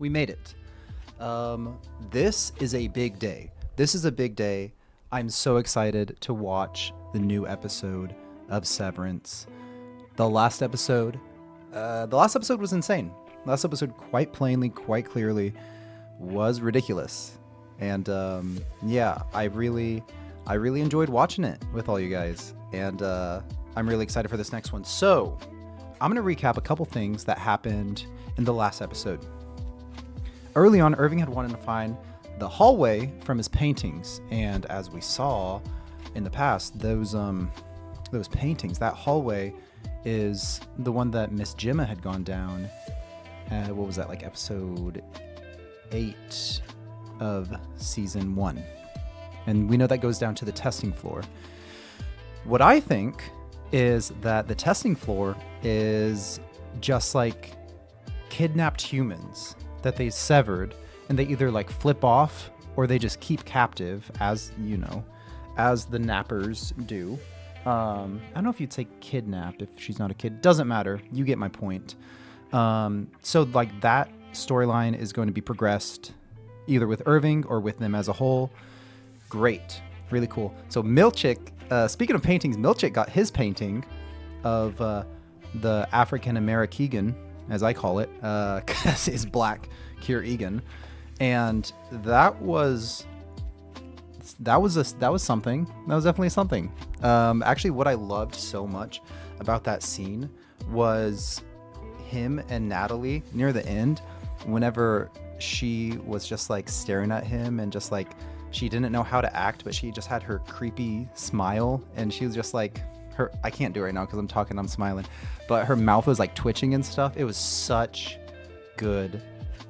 We made it. This is a big day. This is a big day. I'm so excited to watch the new episode of Severance. The last episode was insane. Last episode, quite plainly, quite clearly, was ridiculous. And yeah, I really enjoyed watching it with all you guys. And I'm really excited for this next one. So I'm going to recap a couple things that happened in the last episode. Early on, Irving had wanted to find the hallway from his paintings, and as we saw in the past, those paintings, that hallway is the one that Miss Gemma had gone down. What was that, like episode 8 of season 1? And we know that goes down to the testing floor. What I think is that the testing floor is just like kidnapped humans that they severed, and they either like flip off or they just keep captive, as you know, as the nappers do. I don't know if you'd say kidnapped if she's not a kid. Doesn't matter. You get my point. So like that storyline is going to be progressed either with Irving or with them as a whole. Great. Really cool. So Milchick, speaking of paintings, Milchick got his painting of the African American, as I call it, because he's black, Kier Egan, and that was something. That was definitely something. Actually, what I loved so much about that scene was him and Natalie near the end, whenever she was just like staring at him and just like she didn't know how to act, but she just had her creepy smile, and she was just like I can't do it right now because I'm talking, I'm smiling, but her mouth was like twitching and stuff. It was such good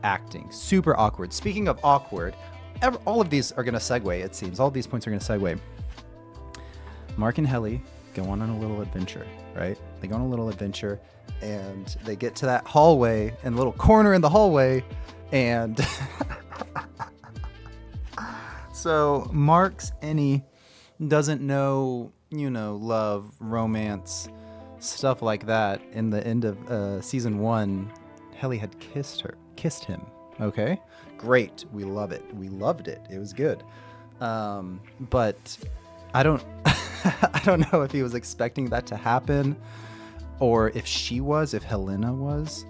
acting. Super awkward. Speaking of awkward, all of these are going to segue, it seems. All of these points are going to segue. Mark and Helly go on a little adventure, right? They go on a little adventure, and they get to that hallway, and a little corner in the hallway, and so Mark's Annie doesn't know, love, romance, stuff like that. In the end of season 1, Helly had kissed him. Okay, great. We love it. We loved it. It was good. But I don't, I don't know if he was expecting that to happen, or if Helena was,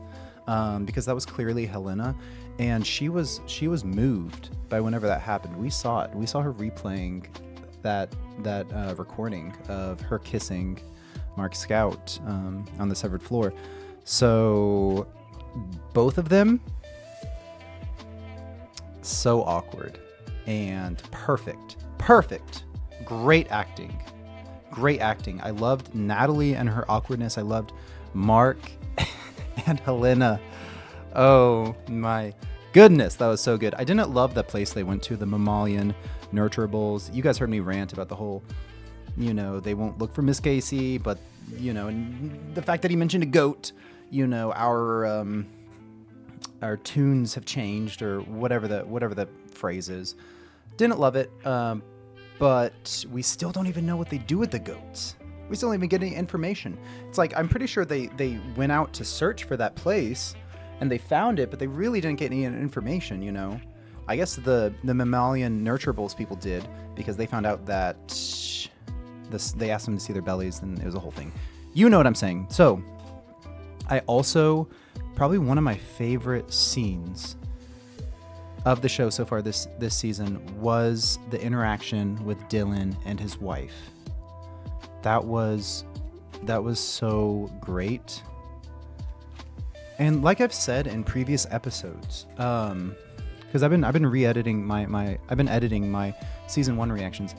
because that was clearly Helena, and she was moved by whenever that happened. We saw it. We saw her replaying that recording of her kissing Mark Scout on the severed floor. So both of them, so awkward and perfect. Great acting. I loved Natalie and her awkwardness. I loved Mark and Helena. Oh my goodness, that was so good. I didn't love the place they went to, the mammalian nurturables. You guys heard me rant about the whole, they won't look for Miss Casey, but, and the fact that he mentioned a goat, our tunes have changed, or whatever the phrase is. Didn't love it, but we still don't even know what they do with the goats. We still don't even get any information. It's like, I'm pretty sure they went out to search for that place, and they found it, but they really didn't get any information, I guess the mammalian nurturables people did, because they found out that they asked them to see their bellies, and it was a whole thing. You know what I'm saying. So I also, probably one of my favorite scenes of the show so far this season was the interaction with Dylan and his wife. That was so great. And like I've said in previous episodes, because I've been re-editing I've been editing my season 1 reactions.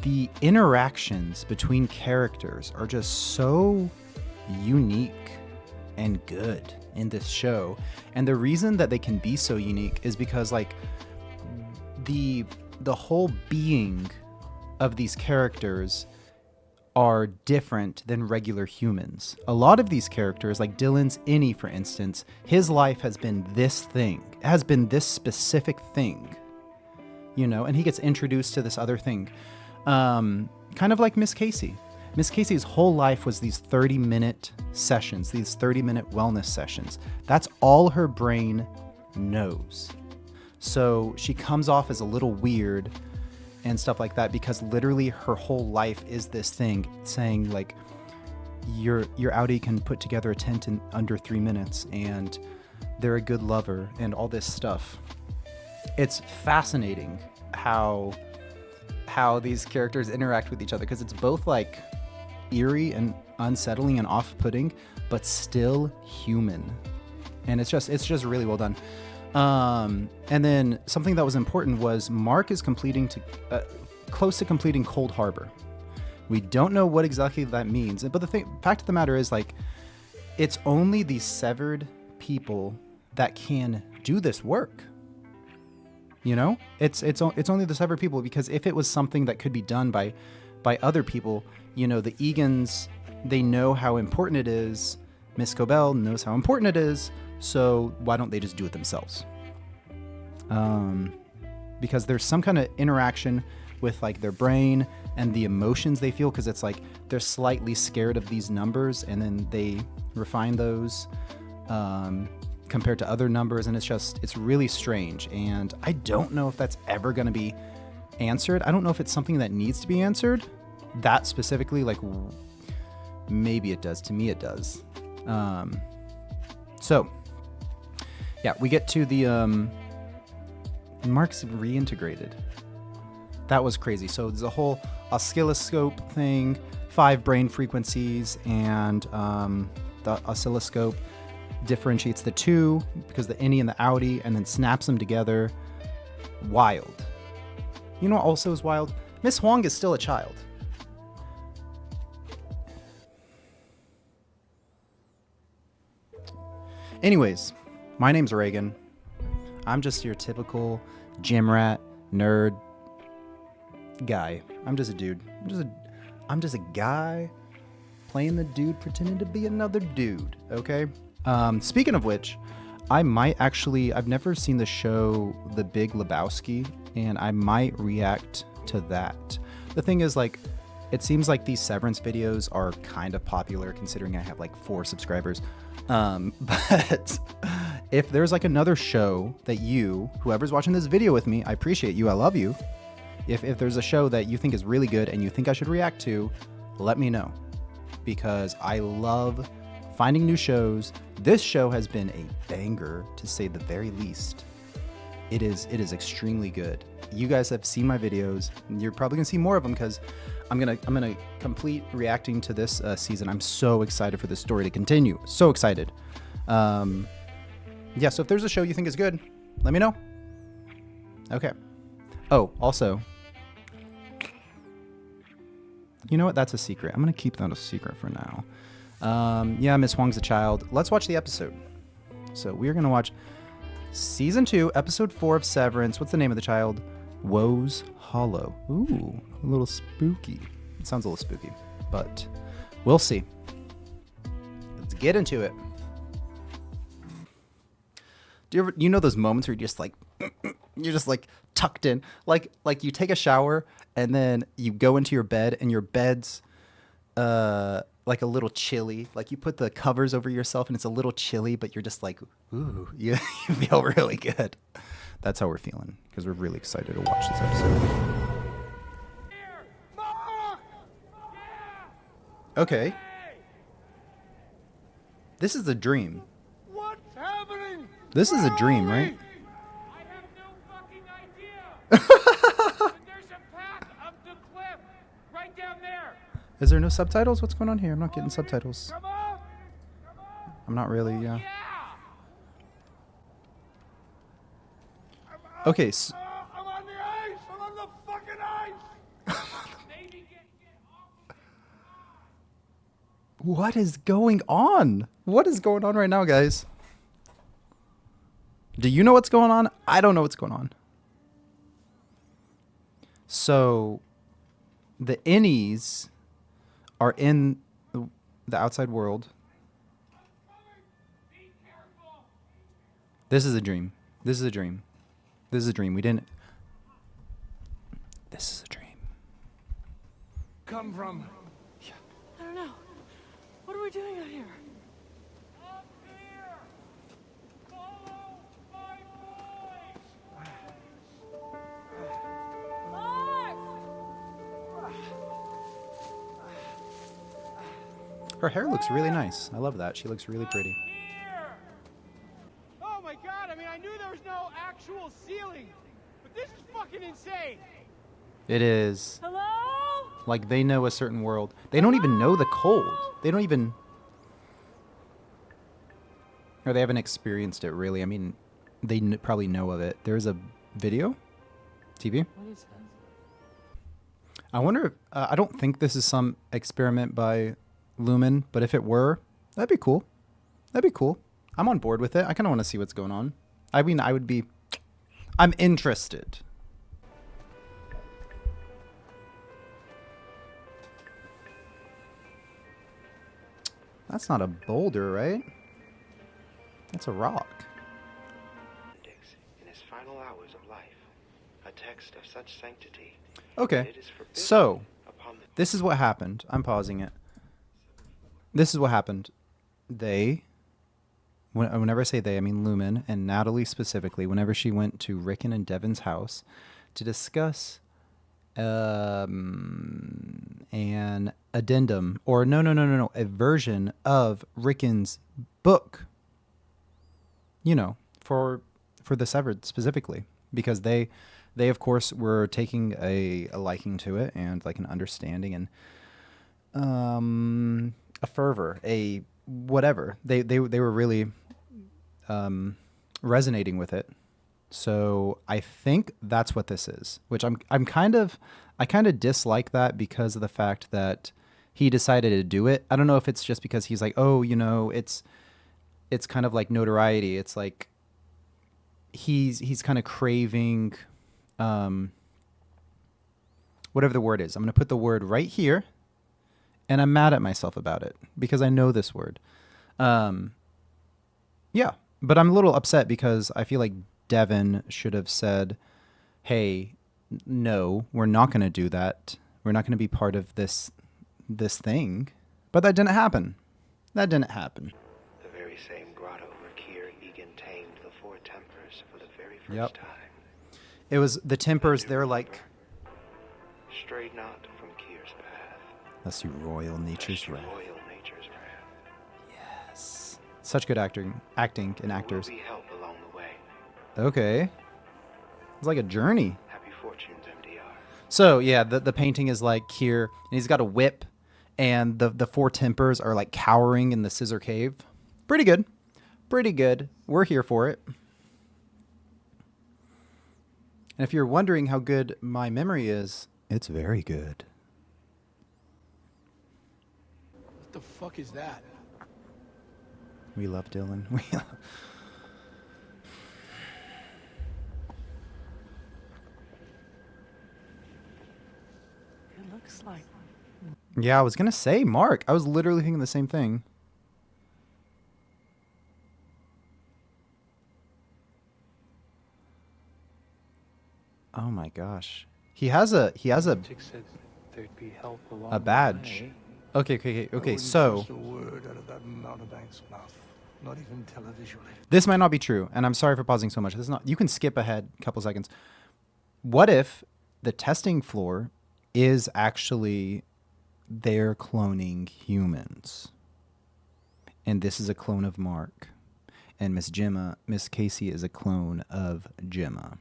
The interactions between characters are just so unique and good in this show, and the reason that they can be so unique is because like the whole being of these characters are different than regular humans. A lot of these characters, like Dylan's Innie, for instance, his life has been this thing, has been this specific thing, and he gets introduced to this other thing. Kind of like Miss Casey. Miss Casey's whole life was these 30-minute sessions, these 30-minute wellness sessions. That's all her brain knows. So she comes off as a little weird and stuff like that because literally her whole life is this thing saying like, your Audi can put together a tent in under 3 minutes and they're a good lover and all this stuff. It's fascinating how these characters interact with each other because it's both like eerie and unsettling and off-putting, but still human. And it's just really well done. And then something that was important was Mark is close to completing Cold Harbor. We don't know what exactly that means, but the fact of the matter is, like, it's only these severed people that can do this work. You know, it's only the severed people, because if it was something that could be done by other people, you know, the Egans, they know how important it is. Miss Cobell knows how important it is. So why don't they just do it themselves? Because there's some kind of interaction with like their brain and the emotions they feel, because it's like they're slightly scared of these numbers and then they refine those compared to other numbers, and it's really strange, and I don't know if that's ever going to be answered. I don't know if it's something that needs to be answered, that specifically. Like, maybe it does. To me it does. So yeah, we get to the Mark's reintegrated. That was crazy. So there's a whole oscilloscope thing, 5 brain frequencies, and the oscilloscope differentiates the two because the innie and the outie, and then snaps them together. Wild. You know what also is wild? Miss Huang is still a child. Anyways, my name's Reagan. I'm just your typical gym rat, nerd guy. I'm just a dude. I'm just a guy playing the dude, pretending to be another dude, okay? Speaking of which, I've never seen the show The Big Lebowski, and I might react to that. The thing is, like, it seems like these Severance videos are kind of popular considering I have like 4 subscribers. But if there's like another show that whoever's watching this video with me, I appreciate you, I love you. If there's a show that you think is really good and you think I should react to, let me know, because I love finding new shows. This show has been a banger, to say the very least. It is extremely good. You guys have seen my videos. You're probably gonna see more of them because I'm gonna complete reacting to this season. I'm so excited for this story to continue. So excited. Yeah. So if there's a show you think is good, let me know. Okay. Oh, also, you know what? That's a secret. I'm gonna keep that a secret for now. Yeah, Miss Huang's a child. Let's watch the episode. So we're gonna watch Season 2, Episode 4 of Severance. What's the name of the child? Woe's Hollow. Ooh, a little spooky. It sounds a little spooky, but we'll see. Let's get into it. Do you know those moments where you're just like tucked in, like you take a shower and then you go into your bed and your bed's like a little chilly, like you put the covers over yourself and it's a little chilly, but you're just like, ooh, you feel really good. That's how we're feeling, because we're really excited to watch this episode. Okay. This is a dream. What's happening? This is a dream, right? I have no fucking idea. There's a path up the cliff, right down there. Is there no subtitles? What's going on here? I'm not getting subtitles. Come on. I'm not really, yeah. Yeah. Okay, so I'm on the ice. I'm on the fucking ice. Maybe get off. what is going on? What is going on right now, guys? Do you know what's going on? I don't know what's going on. So, the innies are in the outside world. Be careful. This is a dream. This is a dream. This is a dream. This is a dream. Come from. I don't know. What are we doing out here? Up here. Follow my Her hair looks really nice. I love that. She looks really pretty. Here! Oh my god, I mean, I knew there was no actual ceiling, but this is fucking insane. It is. Hello? Like, they know a certain world. They don't even know the cold. They don't even... Or they haven't experienced it, really. I mean, they probably know of it. There's a video? TV? What is that? I wonder if... I don't think this is some experiment by Lumen, but if it were, that'd be cool. That'd be cool. I'm on board with it. I kind of want to see what's going on. I mean, I would be... I'm interested. That's not a boulder, right? That's a rock. In his final hours of life, a text of such sanctity. Okay, It is forbidden so upon the this is what happened. I'm pausing it. This is what happened. They, whenever I say they, I mean Lumen and Natalie specifically, whenever she went to Rickon and Devin's house to discuss an addendum, or no, a version of Rickon's book, you know, for the Severed specifically, because they of course were taking a liking to it and like an understanding and a fervor, a whatever. They were really resonating with it. So I think that's what this is, which I kind of dislike that because of the fact that he decided to do it. I don't know if it's just because he's like, oh, you know, it's kind of like notoriety. It's like he's kind of craving whatever the word is. I'm going to put the word right here, and I'm mad at myself about it because I know this word. Yeah, but I'm a little upset because I feel like Devin should have said, hey, no, we're not going to do that. We're not going to be part of this thing. But that didn't happen. That didn't happen. The very same grotto where Kier Egan tamed the four tempers for the very first Yep. time. It was the Tempers. They're like, Strayed not from Kier's path. let's see, Royal Nature's Wrath. Loyal nature's wrath. Yes. Such good acting and actors. Will be help along the way. Okay. It's like a journey. Happy fortunes, MDR. So yeah, the painting is like Kier, and he's got a whip, and the four Tempers are like cowering in the scissor cave. Pretty good. Pretty good. We're here for it. And if you're wondering how good my memory is, it's very good. What the fuck is that? We love Dylan. It looks like Yeah, I was going to say, Mark. I was literally thinking the same thing. Oh my gosh. He has a Chick said there'd be help along a the badge. way. Okay, so Just a word out of that mountebank's mouth. Not even televisually. this might not be true, and I'm sorry for pausing so much. This is not. You can skip ahead a couple seconds. What if the testing floor is actually they're cloning humans, and this is a clone of Mark, and Miss Casey is a clone of Gemma.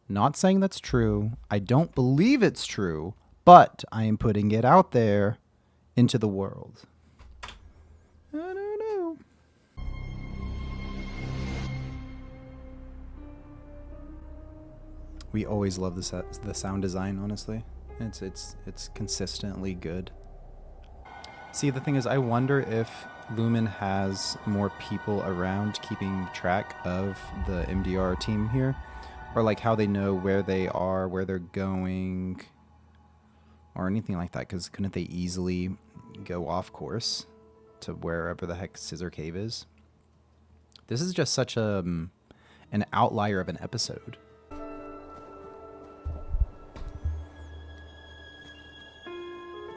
Not saying that's true. I don't believe it's true, but I am putting it out there into the world. I don't know. We always love the sound design, honestly. It's consistently good. See, the thing is, I wonder if Lumen has more people around keeping track of the MDR team here, or like how they know where they are, where they're going, or anything like that, because couldn't they easily go off course to wherever the heck Scissor Cave is? This is just such an outlier of an episode.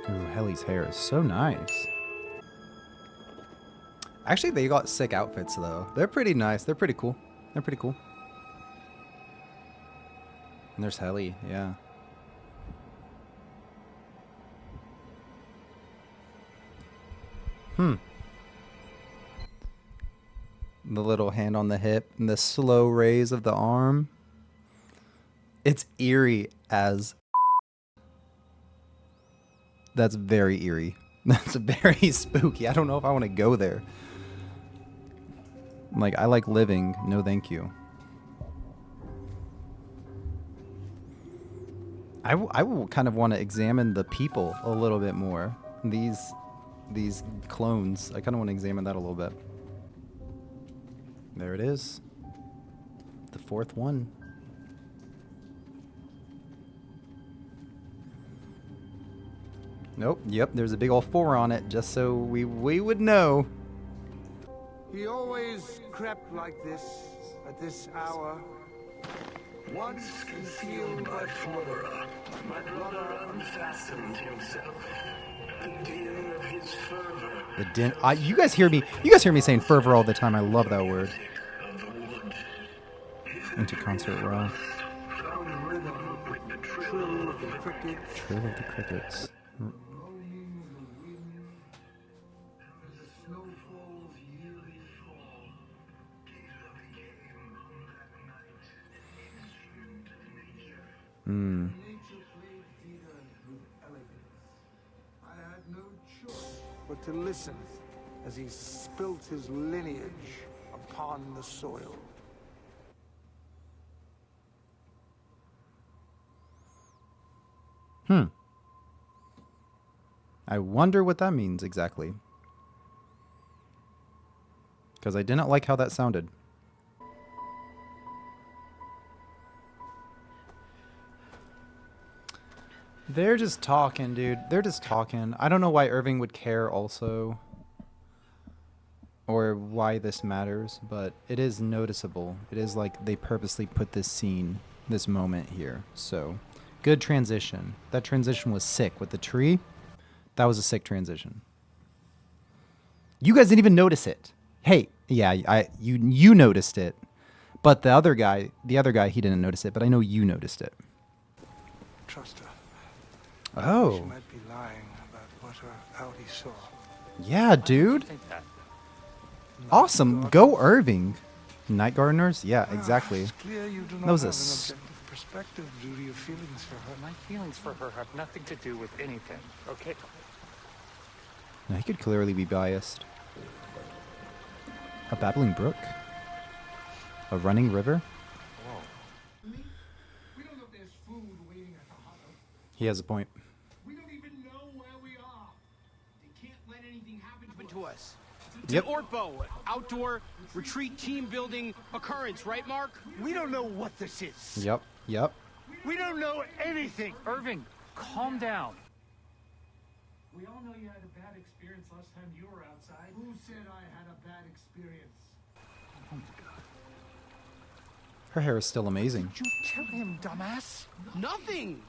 Ooh, Helly's hair is so nice. Actually, they got sick outfits, though. They're pretty nice. They're pretty cool. They're pretty cool. And there's Helly, yeah. The little hand on the hip and the slow raise of the arm. It's eerie as... That's very eerie. That's very spooky. I don't know if I want to go there. Like, I like living. No, thank you. I will kind of want to examine the people a little bit more. These clones. I kind of want to examine that a little bit. There it is. The fourth one. Nope. Yep. There's a big old 4 on it, just so we would know. He always crept like this, at this hour. Once concealed by Flora, my brother unfastened himself. The din of his fervor. The din. You guys hear me? You guys hear me saying fervor all the time. I love that word. Into concert raw. Found rhythm with the trill of the crickets. Trill of the crickets. Hmm. I had no choice but to listen as he spilt his lineage upon the soil. I wonder what that means exactly. Because I didn't like how that sounded. They're just talking, dude. They're just talking. I don't know why Irving would care also. Or why this matters, but it is noticeable. It is like they purposely put this scene, this moment here. So, good transition. That transition was sick with the tree. That was a sick transition. You guys didn't even notice it. Hey, yeah, you noticed it. But the other guy, he didn't notice it, but I know you noticed it. Trust her. Oh. She might be lying about what her Audi saw. Yeah, dude. Awesome. Go Irving. Night Gardeners? Yeah, exactly. It's clear you do not That was have a an s- objective perspective due to your feelings for her. My feelings for her have nothing to do with anything, okay? No, he could clearly be biased. A babbling brook? A running river? We don't know if there's food waiting at the hollow. He has a point. We don't even know where we are. They can't let anything happen to us. Yep. Ortbo, outdoor retreat team building occurrence, right, Mark? We don't know what this is. Yep. Yep. We don't know anything. Irving, calm down. We all know you had a bad experience last time you were outside. Who said I had a bad experience? Oh my God. Her hair is still amazing. You kill him, dumbass. Nothing.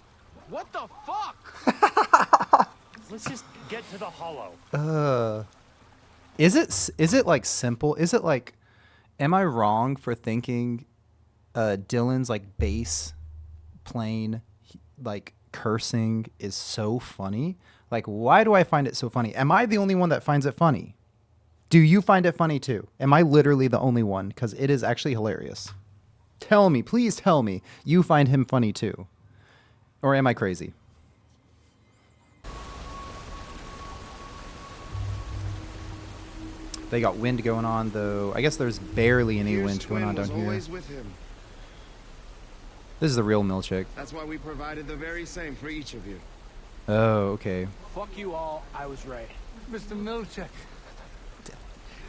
What the fuck? Let's just get to the hollow. Is it like simple? Is it like, am I wrong for thinking Dylan's like bass playing, like cursing is so funny? Like, why do I find it so funny? Am I the only one that finds it funny? Do you find it funny too? Am I literally the only one? Because it is actually hilarious. Tell me, please tell me, you find him funny too. Or am I crazy? They got wind going on, though. I guess there's barely any wind going on down here. Always with him. This is the real milkshake. That's why we provided the very same for each of you. Oh, okay. Fuck you all. I was right. Mr. Milchek.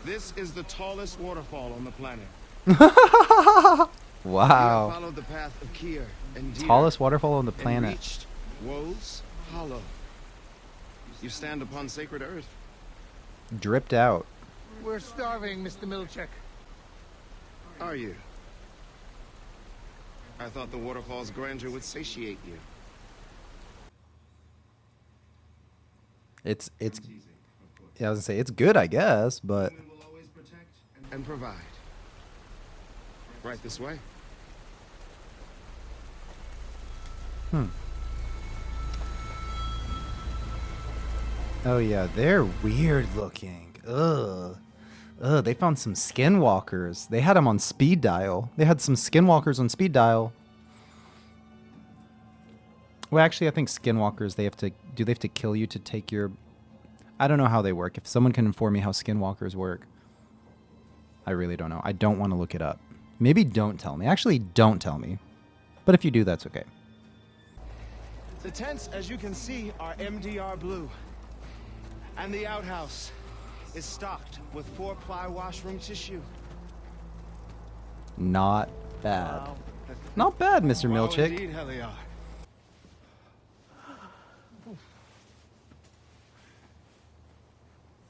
This is the tallest waterfall on the planet. Wow. You followed the path of Kier and Deer Tallest waterfall on the and planet. reached Woe's Hollow. You stand upon sacred earth. Dripped out. We're starving, Mr. Milchek. Are you? I thought the waterfall's grandeur would satiate you. It's yeah, I was gonna say it's good, I guess, but We will always protect and provide. Right this way. Oh yeah, they're weird looking. Ugh. Ugh, they found some skinwalkers. They had them on speed dial. They had some skinwalkers on speed dial. Well, actually, I think skinwalkers, they have to kill you to take your... I don't know how they work. If someone can inform me how skinwalkers work. I really don't know. I don't want to look it up. Maybe don't tell me. Actually, don't tell me. But if you do, that's okay. The tents, as you can see, are MDR blue. And the outhouse is stocked with 4-ply washroom tissue. Not bad. Wow. Not bad, Mr. Milchick. Indeed, hell they are.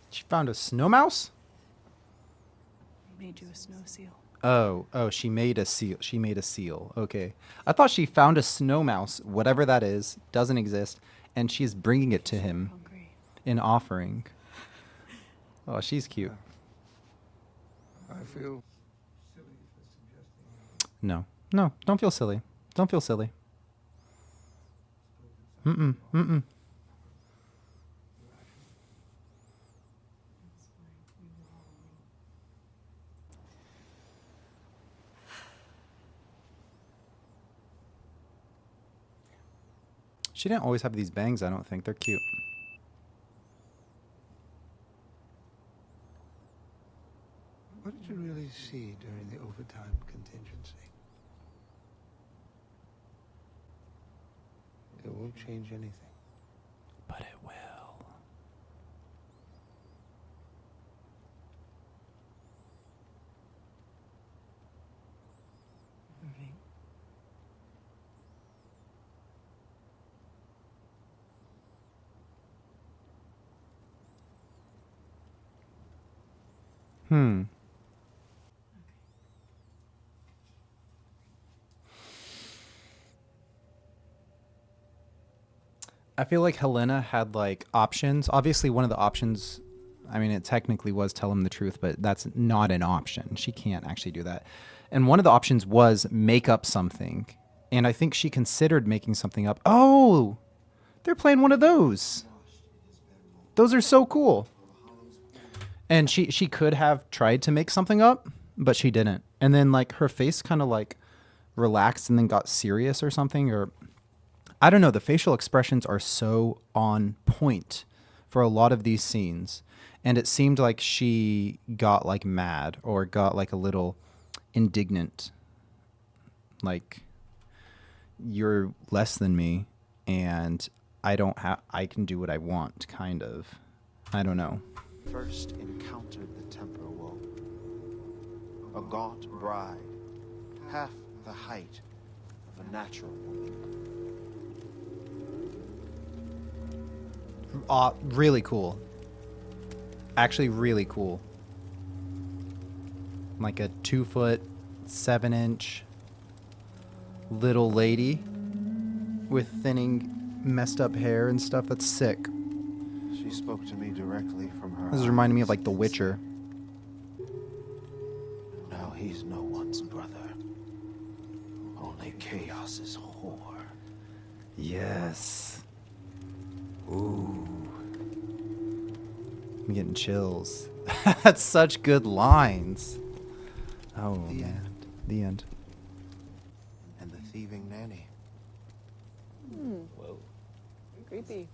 She found a snow mouse? Made you a snow seal. Oh, she made a seal. She made a seal. Okay. I thought she found a snow mouse, whatever that is, doesn't exist, and she's bringing it to him in offering. Oh, she's cute. I feel No, don't feel silly. Don't feel silly. Mm-mm. She didn't always have these bangs, I don't think. They're cute. What did you really see during the overtime contingency? It won't change anything. But it will. Irving. I feel like Helena had like options. Obviously, one of the options, I mean, it technically was tell him the truth, but that's not an option. She can't actually do that. And one of the options was make up something. And I think she considered making something up. Oh, they're playing one of those. Those are so cool. And she could have tried to make something up, but she didn't. And then like her face kind of like relaxed and then got serious or something, or I don't know. The facial expressions are so on point for a lot of these scenes. And it seemed like she got like mad or got like a little indignant. Like, you're less than me and I can do what I want, kind of. I don't know. First encountered the temporal woe. A gaunt bride, half the height of a natural woman. Really cool. Actually, really cool. Like a 2'7" little lady with thinning, messed up hair and stuff. That's sick. She spoke to me directly from her. This is reminding me of like The Witcher. Now he's no one's brother. Only chaos's whore. Yes. Ooh. I'm getting chills. That's such good lines. Oh, man. The end. And the thieving nanny. Whoa. Creepy.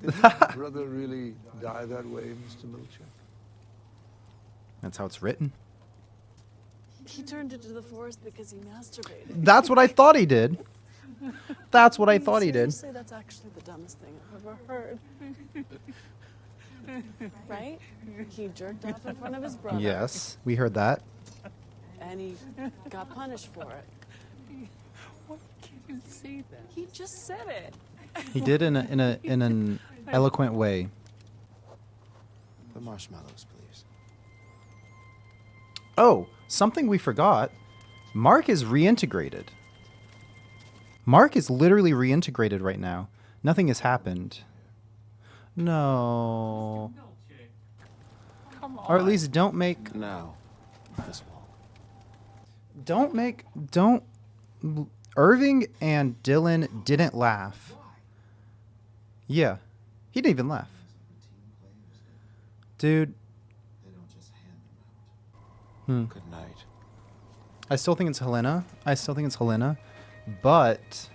Did your brother really die that way, Mr. Milchick? That's how it's written. He turned into the forest because he masturbated. That's what I thought he did. That's what I thought he did. Seriously, that's actually the dumbest thing I've ever heard. Right? He jerked off in front of his brother. Yes, we heard that. And he got punished for it. Why can't you say that? He just said it. He did in an eloquent way. The marshmallows, please. Oh, something we forgot. Mark is reintegrated. Mark is literally reintegrated right now. Nothing has happened. No. Come on. Or at least don't make... Now, this wall. Don't... Irving and Dylan didn't laugh. Yeah. He didn't even laugh. Dude. Good night. I still think it's Helena. But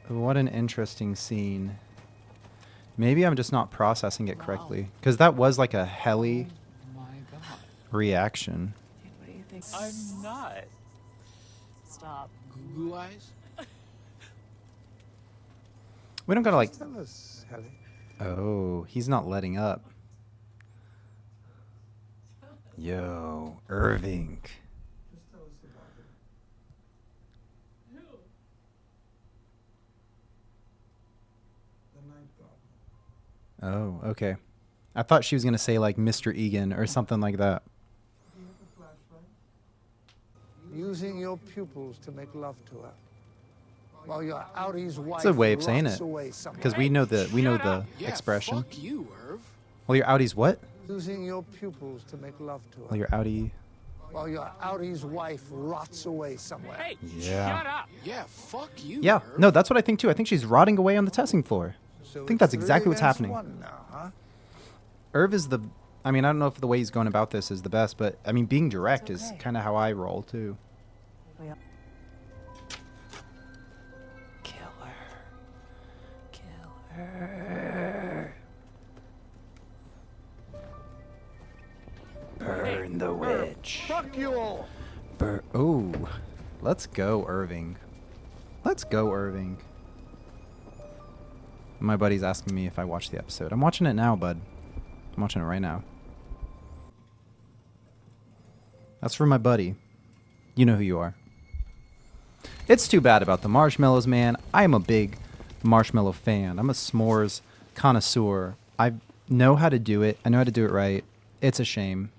what an interesting scene. Maybe I'm just not processing it correctly. Because that was like a heli reaction. What do you think? I'm not. Stop. Goo eyes? We don't gotta like... Tell us, Helly. Oh, he's not letting up. Yo, Irving. Just tell us about it. The night garden. Oh, okay. I thought she was gonna say like Mr. Egan or something like that. Do you have a flashlight? Using your pupils to make love to her. While your outie's wife It's a way of saying rots it. away somewhere. Because we know the Yeah, expression. fuck you, Irv. Well, your Audi's what? Using your pupils to make love to her. Well, your Audi. While your outie's wife rots away somewhere. Hey, Yeah. shut up. Yeah, fuck you, Yeah, Irv. no, that's what I think too. I think she's rotting away on the testing floor. So I think it's that's exactly what's 3 against happening. 1 now, huh? Irv is the... I mean, I don't know if the way he's going about this is the best, but I mean, being direct is okay. kind of how I roll too. We all- Kill her. Burn the witch. Fuck you all! Oh, let's go, Irving. Let's go, Irving. My buddy's asking me if I watched the episode. I'm watching it now, bud. I'm watching it right now. That's for my buddy. You know who you are. It's too bad about the marshmallows, man. I am a big marshmallow fan. I'm a s'mores connoisseur. I know how to do it. I know how to do it right. It's a shame.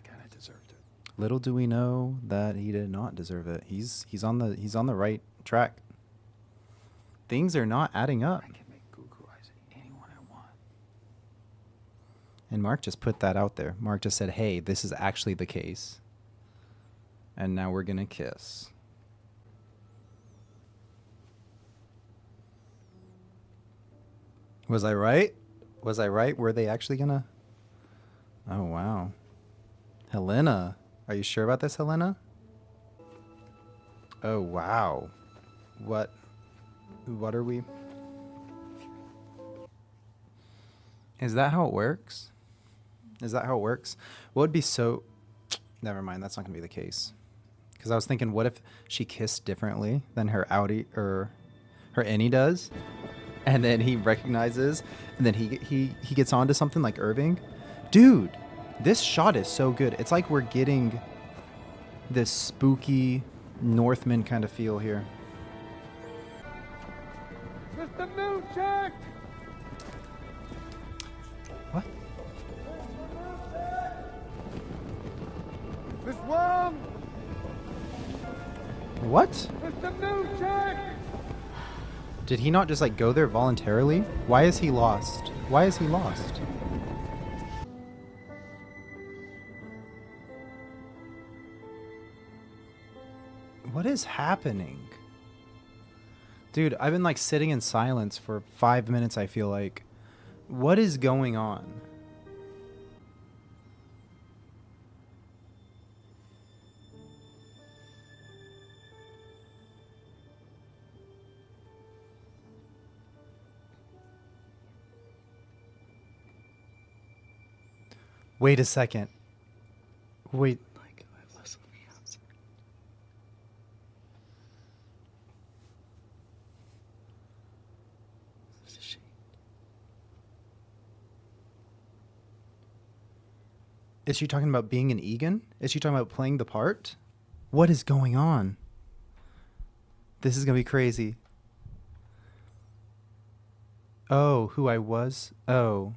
Kinda deserved it. Little do we know that he did not deserve it. He's on the right track. Things are not adding up. I can make goo eyes at anyone I want. And Mark just put that out there. Mark just said, "Hey, this is actually the case." And now we're gonna kiss. Was I right? Was I right? Were they actually gonna? Oh wow. Helena, are you sure about this, Helena? Oh wow. What are we? Is that how it works? Is that how it works? What would be so... Never mind, that's not going to be the case. Because I was thinking, what if she kissed differently than her outie or her innie does? And then he recognizes, and then he gets onto something like Irving. Dude, this shot is so good. It's like we're getting this spooky Northman kind of feel here. Mr. Milchek! What? Miss Wong! What? Mr. Milchek! Did he not just like go there voluntarily? Why is he lost? Why is he lost? What is happening? Dude, I've been like sitting in silence for 5 minutes, I feel like. What is going on? Wait a second. Wait. Like, I less on the outside. It's a shame. Is she talking about being an Egan? Is she talking about playing the part? What is going on? This is going to be crazy. Oh, who I was? Oh.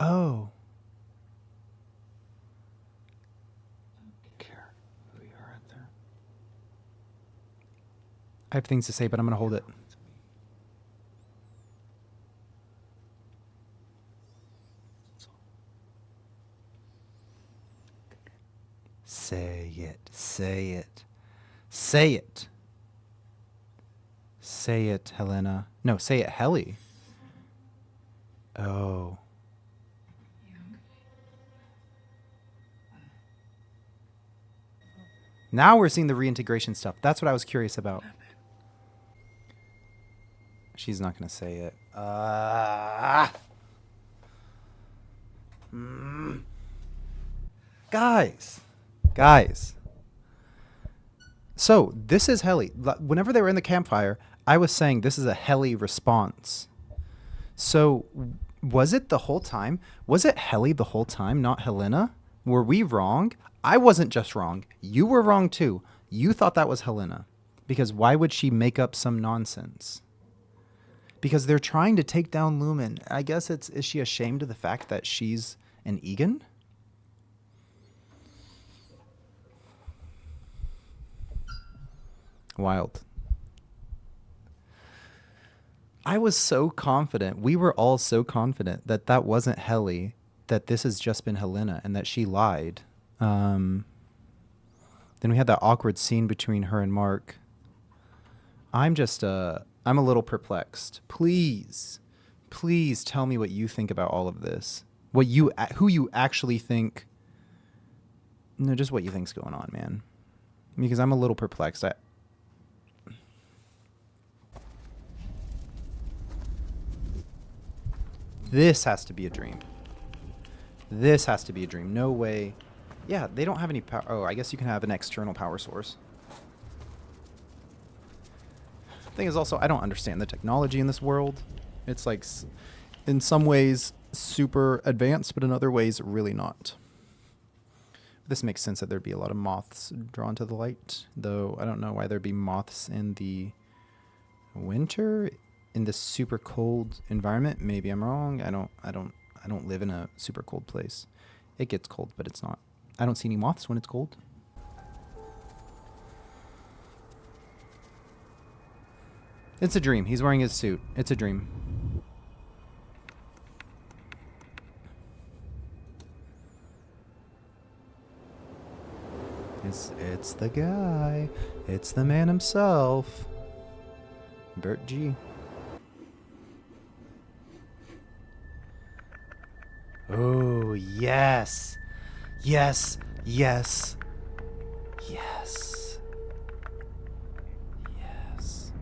Oh. I don't care who you are out there. I have things to say, but I'm going to hold it. It's me. That's all. Say it. Say it. Say it. Say it, Helena. No, say it, Helly. Oh. Now we're seeing the reintegration stuff. That's what I was curious about. She's not going to say it. Guys. So, this is Helly. Whenever they were in the campfire, I was saying this is a Helly response. So, was it the whole time? Was it Helly the whole time, not Helena? Were we wrong? I wasn't just wrong. You were wrong too. You thought that was Helena. Because why would she make up some nonsense? Because they're trying to take down Lumen. I guess is she ashamed of the fact that she's an Egan? Wild. I was so confident. We were all so confident that that wasn't Helly, that this has just been Helena, and that she lied. Then we had that awkward scene between her and Mark. I'm a little perplexed. Please tell me what you think about all of this. Who you actually think. No, just what you think's going on, man. Because I'm a little perplexed. This has to be a dream. This has to be a dream. No way. Yeah, they don't have any power. Oh, I guess you can have an external power source. Thing is also, I don't understand the technology in this world. It's like, in some ways, super advanced, but in other ways, really not. This makes sense that there'd be a lot of moths drawn to the light, though I don't know why there'd be moths in the winter in this super cold environment. Maybe I'm wrong. I don't live in a super cold place. It gets cold, but it's not. I don't see any moths when it's cold. It's a dream. He's wearing his suit. It's a dream. It's the guy. It's the man himself. Bert G. Oh, yes. Yes. Yes. Yes. Yes.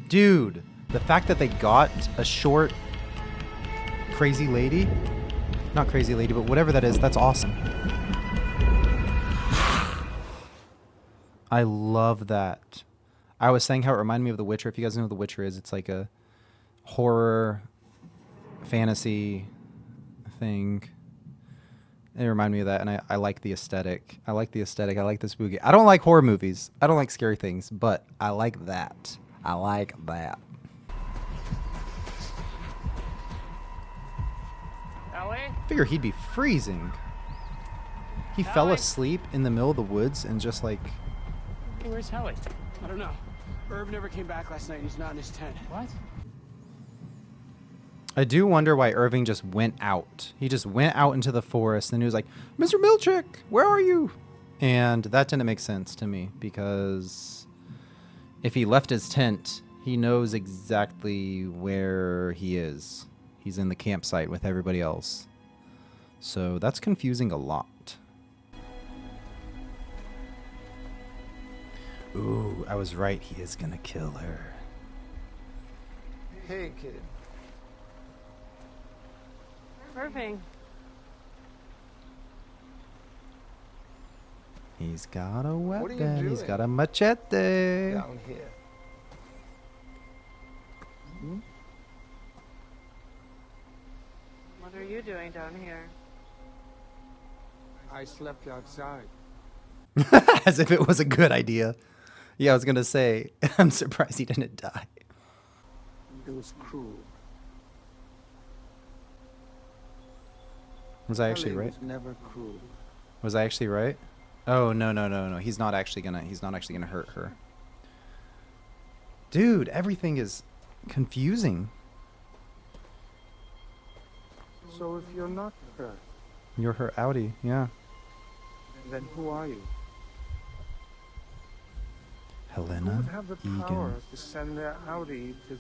Dude, the fact that they got a short crazy lady, not crazy lady, but whatever that is, that's awesome. I love that. I was saying how it reminded me of The Witcher. If you guys know what The Witcher is, it's like a horror fantasy thing. It reminded me of that, and I like the aesthetic. I like the spooky. I don't like horror movies. I don't like scary things, but I like that. I like that. Ellie? Figure he'd be freezing. He fell asleep in the middle of the woods and just like... Hey, where's Helly? I don't know. Herb never came back last night. He's not in his tent. What? I do wonder why Irving just went out. He just went out into the forest and he was like, Mr. Milchick, where are you? And that didn't make sense to me because if he left his tent, he knows exactly where he is. He's in the campsite with everybody else. So that's confusing a lot. Ooh, I was right. He is gonna kill her. Hey, kid. Irving. He's got a What are you weapon. He's doing? got a machete. Down here. What are you doing down here? I slept outside. As if it was a good idea. Yeah, I was gonna say, I'm surprised he didn't die. It was cruel. Was I actually Helly right? was never cruel. Was I actually right? Oh, no. He's not actually gonna hurt her. Dude, everything is confusing. So if you're not her, You're her outie, yeah. then who are you? Who Helena would have the power Egan. to send their outie to...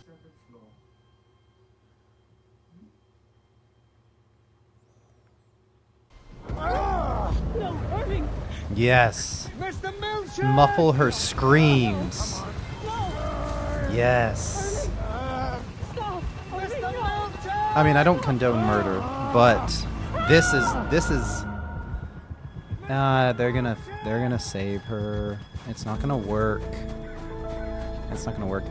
No, Irving! Yes. Mr. Milcher! Muffle her screams. No! Yes. Stop! Irving, no! I mean, I don't condone murder, but this is they're gonna save her. It's not gonna work. It's not gonna work.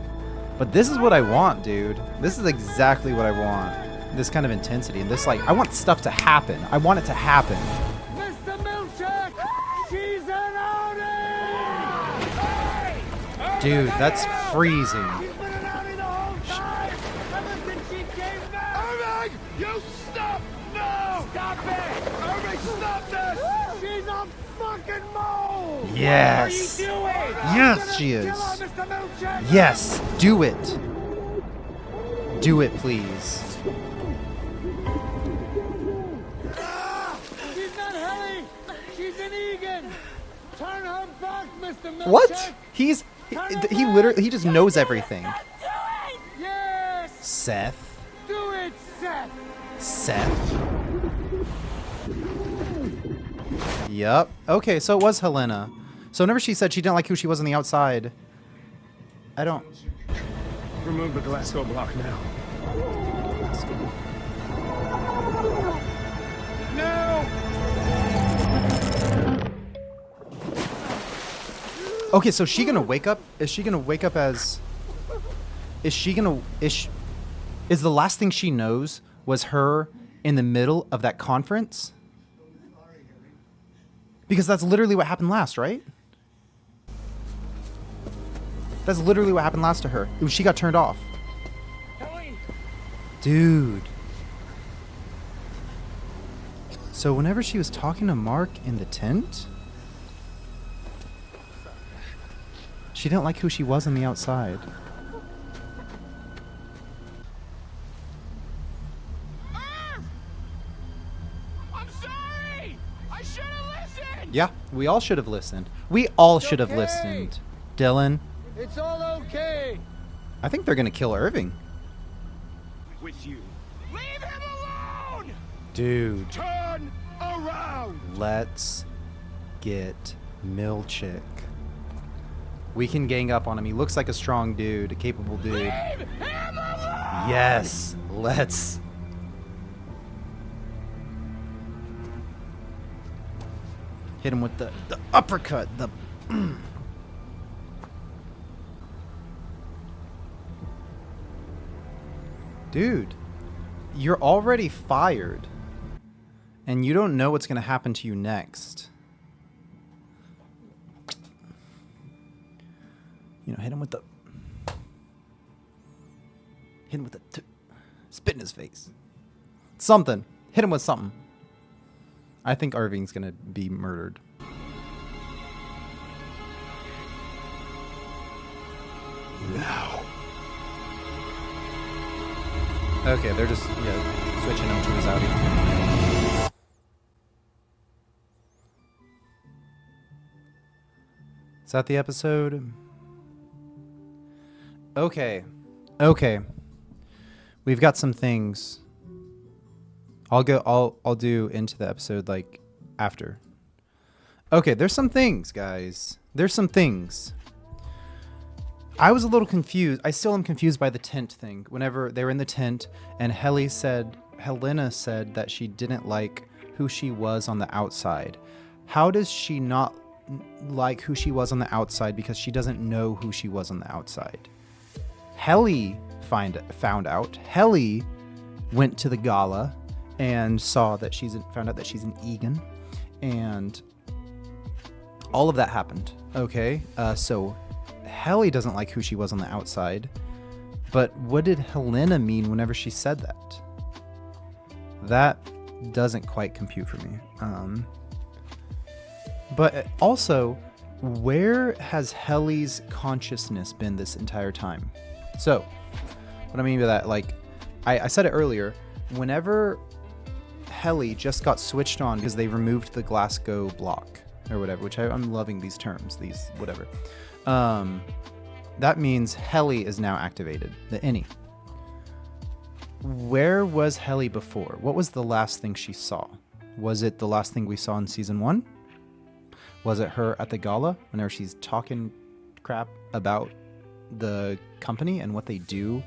But this is what I want, dude. This is exactly what I want. This kind of intensity and this, like, I want stuff to happen. I want it to happen. Mr. Milcher! She's an outie! Dude, that's freezing. She's been an outie the whole time! Ever since she came back! Irving! You stop! No! Stop it! Irving, stop this! She's a fucking mole! Yes. What are you doing? Yes, she is. Kill her, Mr. Milcher! Yes, do it. Do it, please. She's not Helly! She's an Egan! Turn her back, Mr. Milcher! What? He literally, he just knows everything. Yes! Seth. Do it, Seth! Seth. Yup. Okay, so it was Helena. So whenever she said she didn't like who she was on the outside, I don't... Remove the Glasgow block now. No! Okay, so is she gonna wake up? Is she gonna wake up as... Is the last thing she knows was her in the middle of that conference? Because that's literally what happened last, right? That's literally what happened last to her. She got turned off. Dude. So whenever she was talking to Mark in the tent, she didn't like who she was on the outside. I'm sorry! I should have listened! Yeah, we all should have listened. We all should have listened. Dylan, It's all okay! I think they're gonna kill Irving. With you. Leave him alone! Dude, Turn around! let's get Milchick. We can gang up on him. He looks like a strong dude, a capable dude. Leave him alone! Yes, let's. Hit him with the uppercut. The. Dude, you're already fired. And you don't know what's going to happen to you next. You know, hit him with the. Hit him with the. Spit in his face. Something. Hit him with something. I think Irving's going to be murdered. Now. Okay, they're just switching him to his outie. Is that the episode? Okay. We've got some things. I'll do into the episode like after. Okay, there's some things, guys. There's some things. I was a little confused. I still am confused by the tent thing. Whenever they were in the tent and Helena said that she didn't like who she was on the outside. How does she not like who she was on the outside because she doesn't know who she was on the outside? Helly found out. Helly went to the gala and found out that she's an Egan, and all of that happened. Okay, so Helly doesn't like who she was on the outside, but what did Helena mean whenever she said that? doesn't quite compute for me. But also, where has Helly's consciousness been this entire time? So, what I mean by that, like, I said it earlier, whenever Helly just got switched on because they removed the Glasgow block or whatever, which I'm loving these terms, these whatever. That means Helly is now activated, the innie. Where was Helly before? What was the last thing she saw? Was it the last thing we saw in season 1? Was it her at the gala whenever she's talking crap about the company and what they do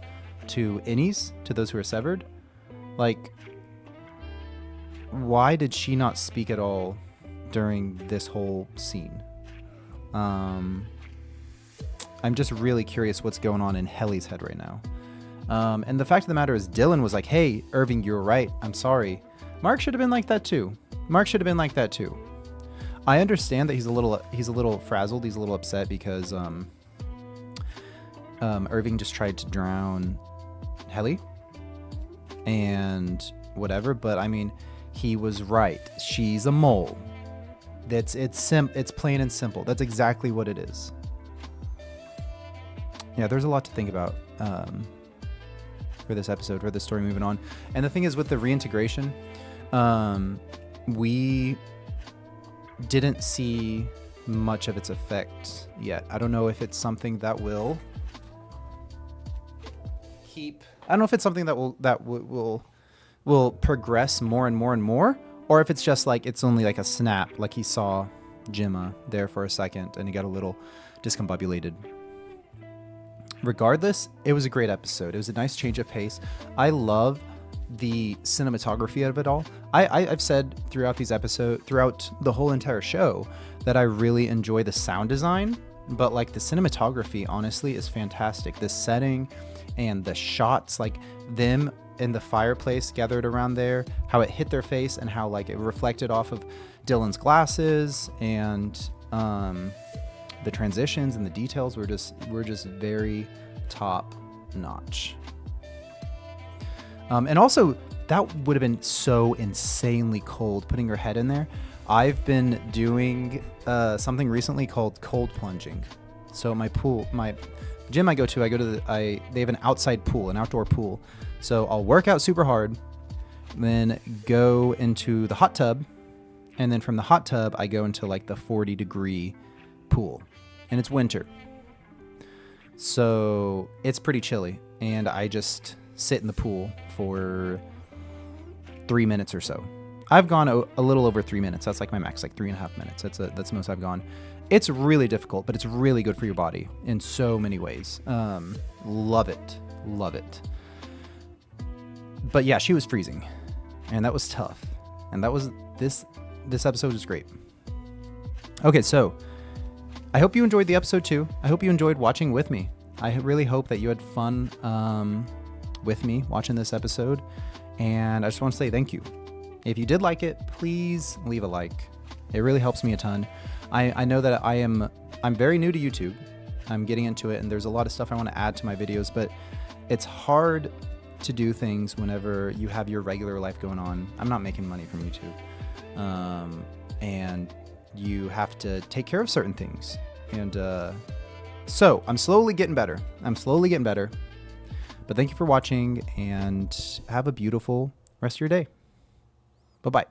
to innies, to those who are severed? Like, why did she not speak at all during this whole scene? I'm just really curious what's going on in Helly's head right now. And the fact of the matter is Dylan was like, hey, Irving, you were right. I'm sorry. Mark should have been like that too. I understand that he's a little frazzled. He's a little upset because Irving just tried to drown Helly and whatever. But I mean, he was right. She's a mole. It's plain and simple. That's exactly what it is. Yeah, there's a lot to think about for this episode, for this story moving on. And the thing is, with the reintegration, we didn't see much of its effect yet. I don't know if it's something that will will progress more and more and more, or if it's just like it's only like a snap, like he saw Gemma there for a second and he got a little discombobulated. Regardless, it was a great episode. It was a nice change of pace. I love the cinematography of it all. I've said throughout the whole entire show, that I really enjoy the sound design, but like the cinematography, honestly, is fantastic. The setting and the shots, like them in the fireplace gathered around there, how it hit their face and how like it reflected off of Dylan's glasses, and the transitions and the details were just very top notch. And also, that would have been so insanely cold, putting your head in there. I've been doing something recently called cold plunging. So my gym I go to they have an outside pool, an outdoor pool. So I'll work out super hard, then go into the hot tub, and then from the hot tub I go into like the 40-degree pool, and it's winter. So it's pretty chilly, and I just sit in the pool for 3 minutes or so. I've gone a little over 3 minutes. That's like my max, like 3.5 minutes. That's the most I've gone. It's really difficult, but it's really good for your body in so many ways. Love it. But yeah, she was freezing, and that was tough. And that was this episode was great. Okay, so I hope you enjoyed the episode too. I hope you enjoyed watching with me. I really hope that you had fun with me watching this episode, and I just want to say thank you. If you did like it, please leave a like. It really helps me a ton. I know that I'm very new to YouTube. I'm getting into it, and there's a lot of stuff I want to add to my videos, but it's hard to do things whenever you have your regular life going on. I'm not making money from YouTube, and you have to take care of certain things. And so I'm slowly getting better. But thank you for watching, and have a beautiful rest of your day. Bye-bye.